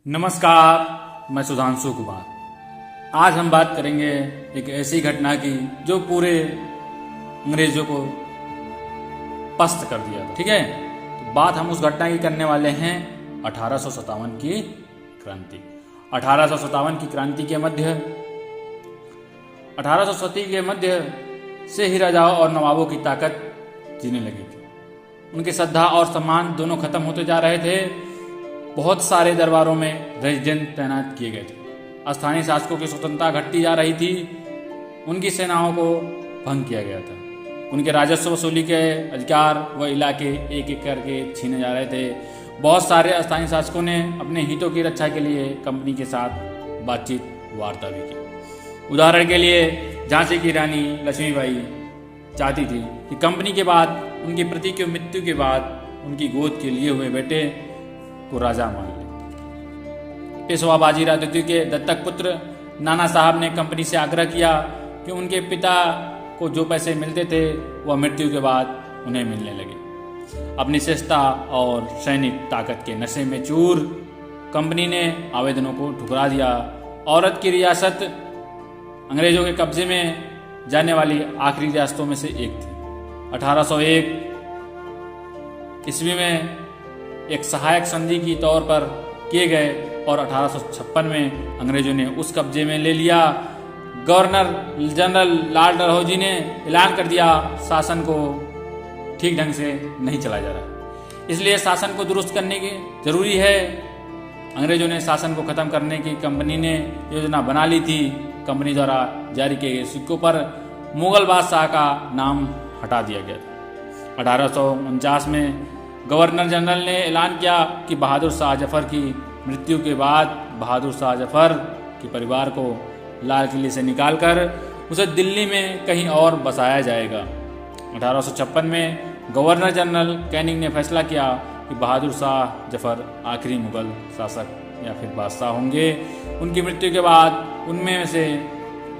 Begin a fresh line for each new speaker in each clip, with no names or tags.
नमस्कार, मैं सुधांशु कुमार। आज हम बात करेंगे एक ऐसी घटना की जो पूरे अंग्रेजों को पस्त कर दिया था। ठीक है, तो बात हम उस घटना की करने वाले हैं 1857 की क्रांति। 1857 की क्रांति के मध्य 1870 के मध्य से ही राजाओं और नवाबों की ताकत जीने लगी थी। उनकी श्रद्धा और सम्मान दोनों खत्म होते जा रहे थे। बहुत सारे दरबारों में रेजिडेंट तैनात किए गए थे। स्थानीय शासकों की स्वतंत्रता घटती जा रही थी। उनकी सेनाओं को भंग किया गया था। उनके राजस्व वसूली के अधिकार व इलाके एक एक करके छीने जा रहे थे। बहुत सारे स्थानीय शासकों ने अपने हितों की रक्षा के लिए कंपनी के साथ बातचीत वार्ता भी की। उदाहरण के लिए झांसी की रानी लक्ष्मीबाई चाहती थी कि कंपनी के बाद उनकी पति की मृत्यु के बाद उनकी गोद के लिए हुए बेटे को राजा मान ले। पेशवा बाजीराव द्वितीय के दत्तक पुत्र नाना साहब ने कंपनी से आग्रह किया कि उनके पिता को जो पैसे मिलते थे वह मृत्यु के बाद उन्हें मिलने लगे। अपनी श्रेष्ठता और सैनिक ताकत के नशे में चूर कंपनी ने आवेदनों को ठुकरा दिया। औरत की रियासत अंग्रेजों के कब्जे में जाने वाली आखिरी रियासतों में से एक थी। 1801 ईस्वी में एक सहायक संधि की तौर पर किए गए और 1856 में अंग्रेजों ने उस कब्जे में ले लिया। गवर्नर जनरल लॉर्ड डलहौजी ने ऐलान कर दिया शासन को ठीक ढंग से नहीं चला जा रहा, इसलिए शासन को दुरुस्त करने की जरूरी है। अंग्रेजों ने शासन को खत्म करने की कंपनी ने योजना बना ली थी। कंपनी द्वारा जारी किए गए सिक्कों पर मुगल बादशाह का नाम हटा दिया गया था। 1849 में गवर्नर जनरल ने ऐलान किया कि बहादुर शाह जफर की मृत्यु के बाद बहादुर शाह जफर के परिवार को लाल किले से निकालकर उसे दिल्ली में कहीं और बसाया जाएगा। 1856 में गवर्नर जनरल कैनिंग ने फैसला किया कि बहादुर शाह जफर आखिरी मुगल शासक या फिर बादशाह होंगे। उनकी मृत्यु के बाद उनमें से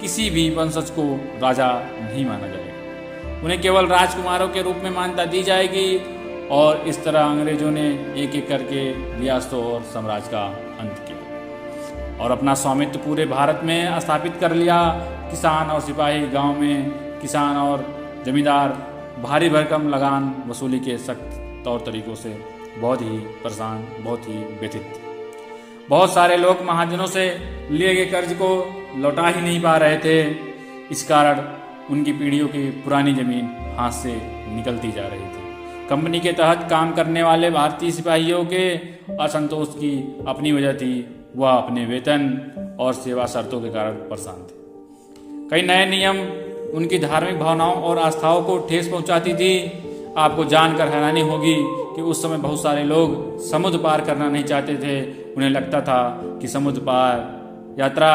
किसी भी वंशज को राजा नहीं माना जाएगा। उन्हें केवल राजकुमारों के रूप में मान्यता दी जाएगी। और इस तरह अंग्रेजों ने एक एक करके रियासतों और साम्राज्य का अंत किया और अपना स्वामित्व पूरे भारत में स्थापित कर लिया। किसान और सिपाही गांव में किसान और जमींदार भारी भरकम लगान वसूली के सख्त तौर तरीकों से बहुत ही परेशान, बहुत ही व्यथित थे। बहुत सारे लोग महाजनों से लिए गए कर्ज को लौटा ही नहीं पा रहे थे। इस कारण उनकी पीढ़ियों की पुरानी जमीन हाथ से निकलती जा रही थी। कंपनी के तहत काम करने वाले भारतीय सिपाहियों के असंतोष की अपनी वजह थी। वह अपने वेतन और सेवा शर्तों के कारण परेशान थे। कई नए नियम उनकी धार्मिक भावनाओं और आस्थाओं को ठेस पहुंचाती थी। आपको जानकर हैरानी होगी कि उस समय बहुत सारे लोग समुद्र पार करना नहीं चाहते थे। उन्हें लगता था कि समुद्र पार यात्रा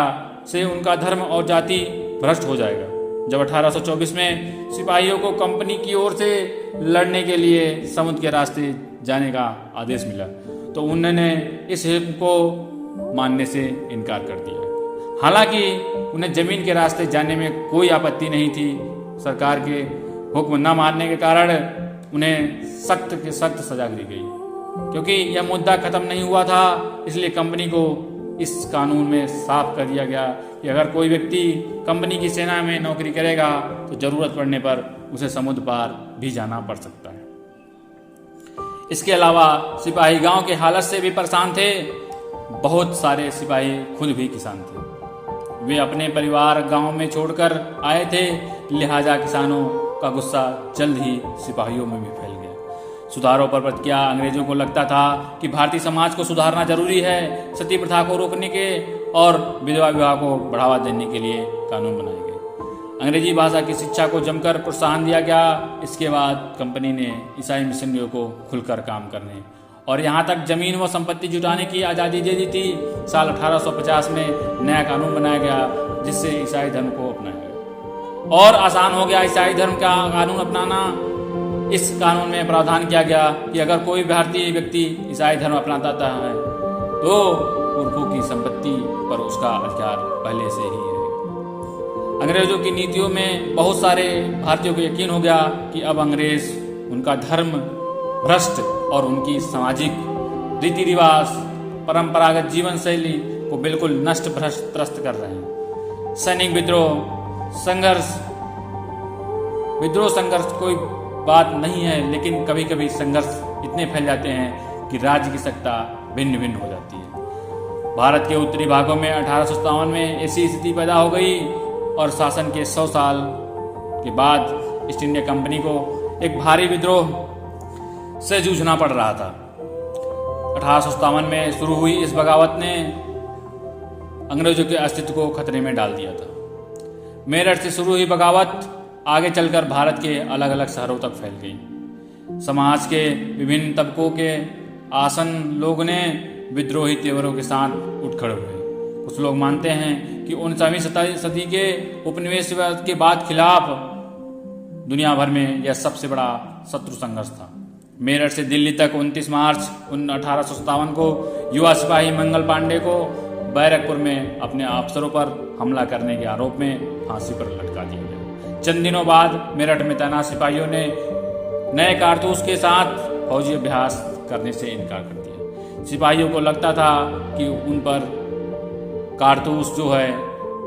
से उनका धर्म और जाति भ्रष्ट हो जाएगा। जब 1824 में सिपाहियों को कंपनी की ओर से लड़ने के लिए समुद्र के रास्ते जाने का आदेश मिला तो उन्होंने इस हुक्म को मानने से इनकार कर दिया। हालांकि उन्हें जमीन के रास्ते जाने में कोई आपत्ति नहीं थी। सरकार के हुक्म न मानने के कारण उन्हें सख्त से सख्त सजा दी गई। क्योंकि यह मुद्दा खत्म नहीं हुआ था, इसलिए कंपनी को इस कानून में साफ कर दिया गया कि अगर कोई व्यक्ति कंपनी की सेना में नौकरी करेगा तो जरूरत पड़ने पर उसे समुद्र पार भी जाना पड़ सकता है। इसके अलावा सिपाही गांव के हालत से भी परेशान थे। बहुत सारे सिपाही खुद भी किसान थे। वे अपने परिवार गांव में छोड़कर आए थे, लिहाजा किसानों का गुस्सा जल्द ही सिपाहियों में भी फैल गया। सुधारों पर प्रतिक्रिया अंग्रेजों को लगता था कि भारतीय समाज को सुधारना जरूरी है। सती प्रथा को रोकने के और विधवा विवाह को बढ़ावा देने के लिए कानून बनाए गए। अंग्रेजी भाषा की शिक्षा को जमकर प्रोत्साहन दिया गया। इसके बाद कंपनी ने ईसाई मिशनरियों को खुलकर काम करने और यहाँ तक जमीन व संपत्ति जुटाने की आज़ादी दे दी थी। साल 1850 में नया कानून बनाया गया जिससे ईसाई धर्म को अपनाया गया और आसान हो गया ईसाई धर्म का कानून अपनाना। इस कानून में प्रावधान किया गया कि अगर कोई भारतीय व्यक्ति ईसाई धर्म अपनाता है तो पुरखों की संपत्ति पर उसका अधिकार पहले से ही है। अंग्रेजों की नीतियों में बहुत सारे भारतीयों को यकीन हो गया कि अब अंग्रेज उनका धर्म भ्रष्ट और उनकी सामाजिक रीति रिवाज परंपरागत जीवन शैली को बिल्कुल नष्ट भ्रष्ट त्रस्त कर रहे हैं। सैनिक विद्रोह संघर्ष कोई बात नहीं है, लेकिन कभी कभी संघर्ष इतने फैल जाते हैं कि राज्य की सत्ता भिन्न भिन्न हो जाती है। भारत के उत्तरी भागों में 1857 में ऐसी स्थिति पैदा हो गई और शासन के 100 साल के बाद ईस्ट इंडिया कंपनी को एक भारी विद्रोह से जूझना पड़ रहा था। 1857 में शुरू हुई इस बगावत ने अंग्रेजों के अस्तित्व को खतरे में डाल दिया था। मेरठ से शुरू हुई बगावत आगे चलकर भारत के अलग अलग शहरों तक फैल गई। समाज के विभिन्न तबकों के आसन लोग ने विद्रोही तेवरों के साथ उठ खड़े हुए। कुछ लोग मानते हैं कि 19वीं सदी के उपनिवेशवाद के बाद खिलाफ दुनिया भर में यह सबसे बड़ा शत्रु संघर्ष था। मेरठ से दिल्ली तक 29 मार्च 1857 को युवा सिपाही मंगल पांडे को बैरकपुर में अपने अफसरों पर हमला करने के आरोप में फांसी पर लटका दिया गया। चंद दिनों बाद मेरठ में तैनात सिपाहियों ने नए कारतूस के साथ फौजी अभ्यास करने से इनकार कर दिया। सिपाहियों को लगता था कि उन पर कारतूस जो है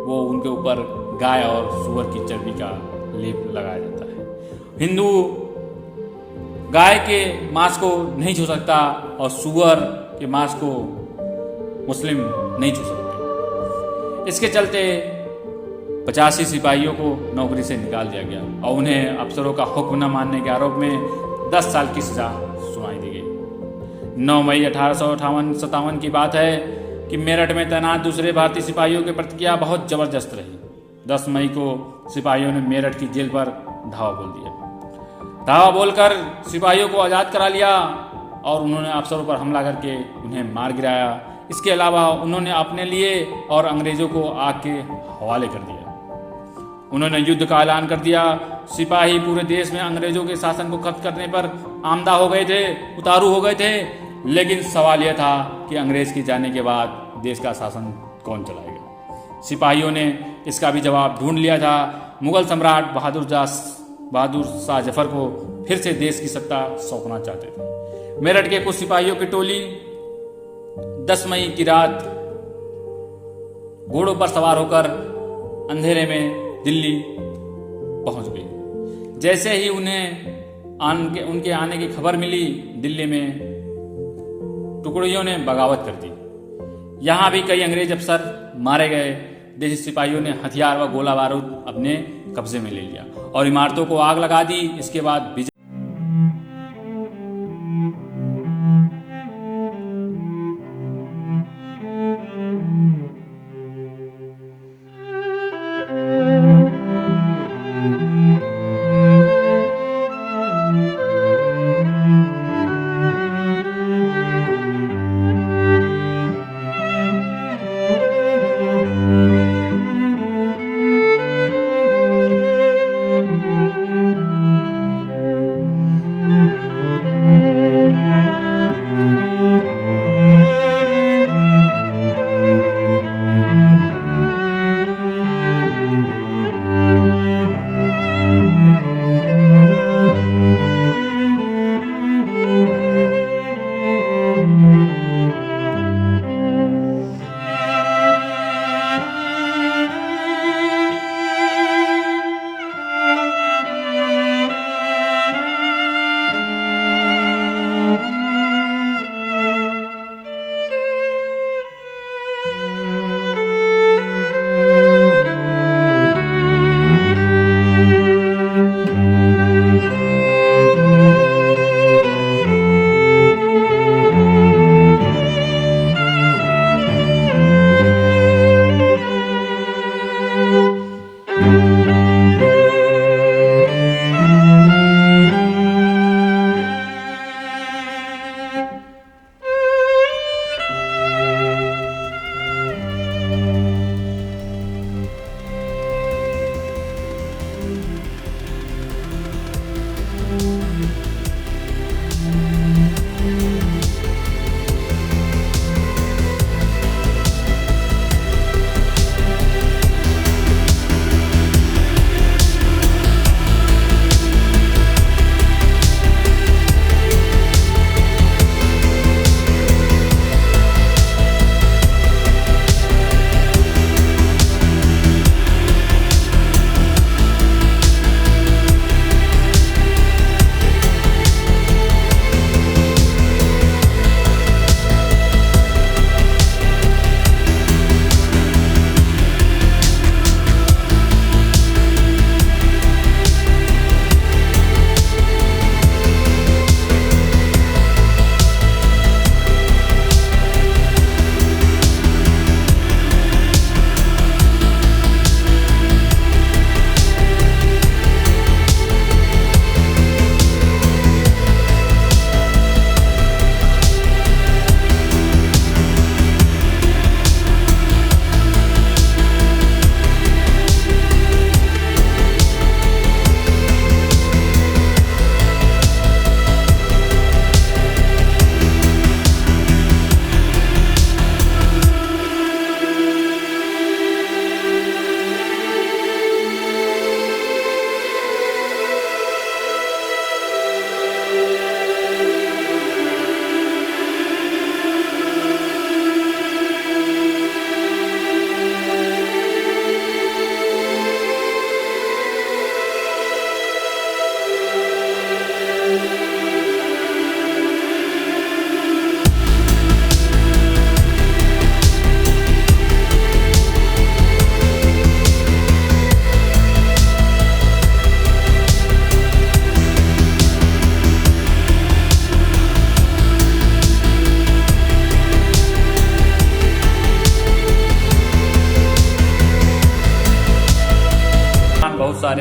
वो उनके ऊपर गाय और सूअर की चर्बी का लेप लगाया जाता है। हिंदू गाय के मांस को नहीं छू सकता और सूअर के मांस को मुस्लिम नहीं छू सकते। इसके चलते 85 सिपाहियों को नौकरी से निकाल दिया गया और उन्हें अफसरों का हुक्म न मानने के आरोप में 10 साल की सजा सुनाई दी गई। 9 मई 1857 की बात है कि मेरठ में तैनात दूसरे भारतीय सिपाहियों की प्रतिक्रिया बहुत जबरदस्त रही। 10 मई को सिपाहियों ने मेरठ की जेल पर धावा बोल दिया। धावा बोलकर सिपाहियों को आज़ाद करा लिया और उन्होंने अफसरों पर हमला करके उन्हें मार गिराया। इसके अलावा उन्होंने अपने लिए और अंग्रेजों को आग के हवाले कर दिया। उन्होंने युद्ध का ऐलान कर दिया। सिपाही पूरे देश में अंग्रेजों के शासन को खत्म करने पर आमदा हो गए थे, उतारू हो गए थे, लेकिन सवाल यह था कि अंग्रेज के जाने के बाद देश का शासन कौन चलाएगा। सिपाहियों ने इसका भी जवाब ढूंढ लिया था। मुगल सम्राट बहादुर शाह जफर को फिर से देश की सत्ता सौंपना चाहते थे। मेरठ के कुछ सिपाहियों की टोली 10 मई की रात घोड़ों पर सवार होकर अंधेरे में दिल्ली पहुंच गई। जैसे ही उनके आने की खबर मिली, दिल्ली में टुकड़ियों ने बगावत कर दी। यहां भी कई अंग्रेज अफसर मारे गए। देशी सिपाहियों ने हथियार व गोला बारूद अपने कब्जे में ले लिया और इमारतों को आग लगा दी। इसके बाद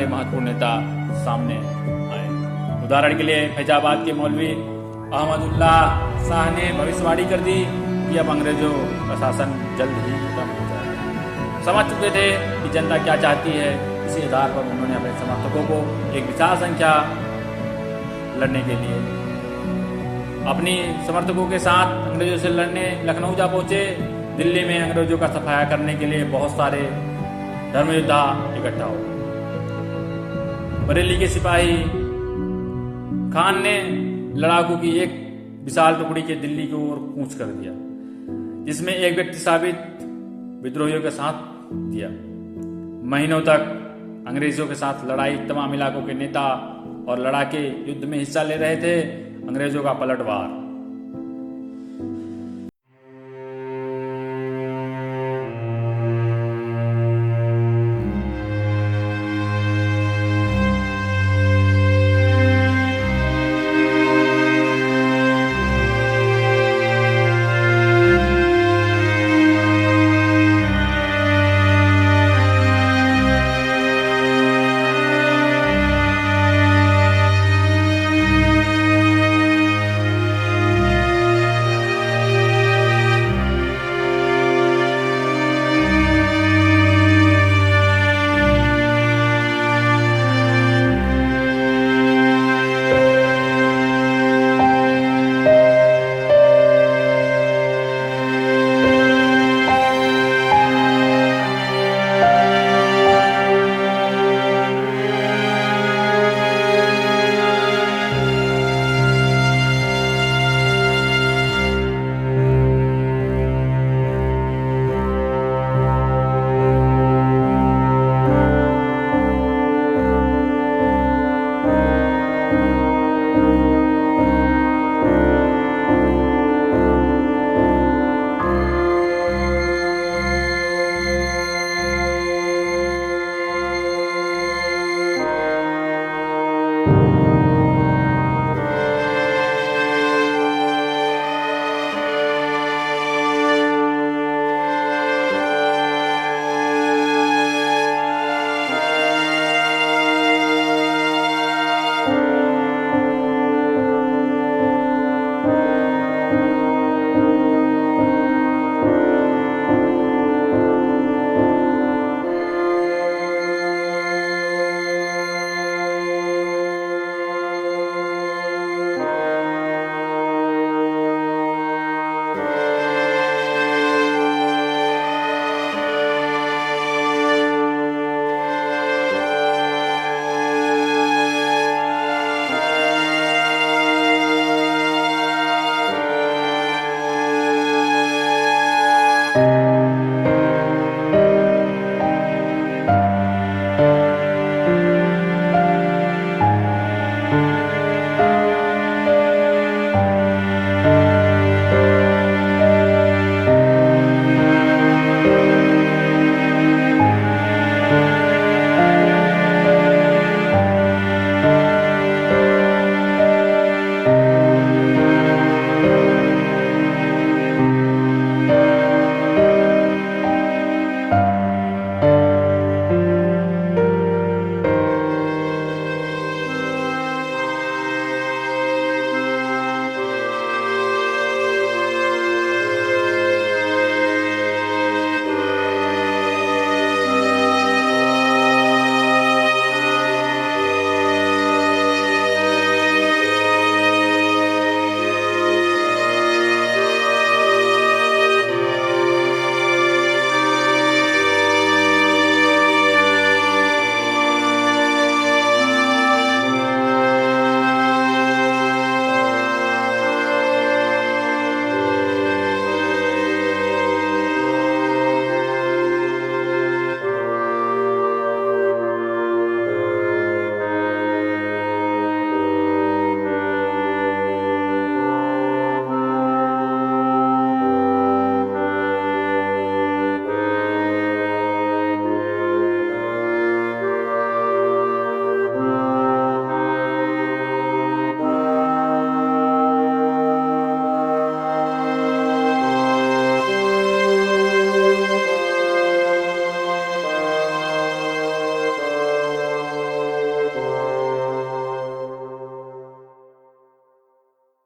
सारे महत्वपूर्ण नेता सामने आए। उदाहरण के लिए फैजाबाद के मौलवी अहमदुल्ला शाह ने भविष्यवाणी कर दी कि अब अंग्रेजों का शासन जल्द ही खत्म हो जाएगा। समझ चुके थे कि जनता क्या चाहती है। इसी आधार पर उन्होंने अपने समर्थकों को एक विशाल संख्या लड़ने के लिए अपनी समर्थकों के साथ अंग्रेजों से लड़ने लखनऊ जा पहुंचे। दिल्ली में अंग्रेजों का सफाया करने के लिए बहुत सारे धर्म योद्धा इकट्ठा हो। बरेली के सिपाही खान ने लड़ाकू की एक विशाल टुकड़ी के दिल्ली की ओर कूच कर दिया, जिसमें एक व्यक्ति साबित विद्रोहियों के साथ दिया। महीनों तक अंग्रेजों के साथ लड़ाई तमाम इलाकों के नेता और लड़ाके युद्ध में हिस्सा ले रहे थे। अंग्रेजों का पलटवार।